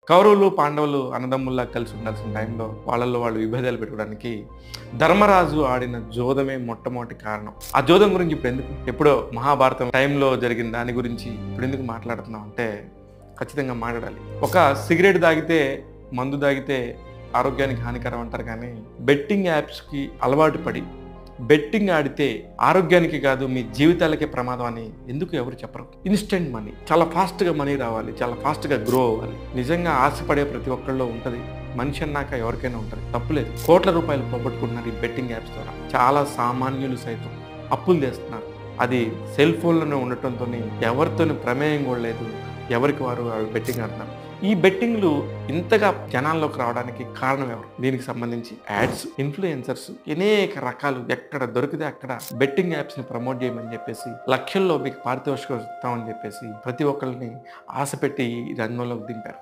కౌరవులు, పాండవులు అన్నదమ్ముల్లా కలిసి ఉండాల్సిన టైంలో వాళ్ళల్లో వాళ్ళు విభేదాలు పెట్టుకోవడానికి ధర్మరాజు ఆడిన జోదమే మొట్టమొదటి కారణం. ఆ జోదం గురించి ఇప్పుడు ఎందుకు? ఎప్పుడో మహాభారతం టైంలో జరిగిన దాని గురించి ఇప్పుడు ఎందుకు మాట్లాడుతున్నాం అంటే ఖచ్చితంగా మాట్లాడాలి. ఒక సిగరెట్ తాగితే, మందు తాగితే ఆరోగ్యానికి హానికరం అంటారు కానీ బెట్టింగ్ యాప్స్‌కి అలవాటు పడి బెట్టింగ్ ఆడితే ఆరోగ్యానికి కాదు మీ జీవితాలకే ప్రమాదం అని ఎందుకు ఎవరు చెప్పరు? ఇన్‌స్టంట్ మనీ, చాలా ఫాస్ట్‌గా మనీ రావాలి, చాలా ఫాస్ట్‌గా గ్రో అవ్వాలి. నిజంగా ఆశపడే ప్రతి ఒక్కళ్ళలో ఉంటది. మనిషి అన్నాక ఎవరికైనా ఉంటది. తప్పులేదు. కోట్ల రూపాయలు పోగొట్టుకుంటున్నారు ఈ బెట్టింగ్ యాప్స్ ద్వారా. చాలా సామాన్యులు సైతం అప్పులు తెస్తున్నారు. అది సెల్ ఫోన్‌లోనే ఉండటంతోని ఎవరితోని ప్రమేయం కూడా లేదు. ఎవరికి వారు బెట్టింగ్ ఆడుతున్నారు. ఈ బెట్టింగ్‌లు ఇంతగా జనాల్లోకి రావడానికి కారణం ఎవరు? దీనికి సంబంధించి యాడ్స్, ఇన్‌ఫ్లుయెన్సర్స్ అనేక రకాలు ఎక్కడ దొరికితే అక్కడ బెట్టింగ్ యాప్స్‌ని ప్రమోట్ చేయమని చెప్పేసి, లక్షల్లో మీకు పారితోషికం ఇస్తామని చెప్పేసి ప్రతి ఒక్కళ్ళని ఆశ పెట్టి ఈ రంగంలోకి దింపారు.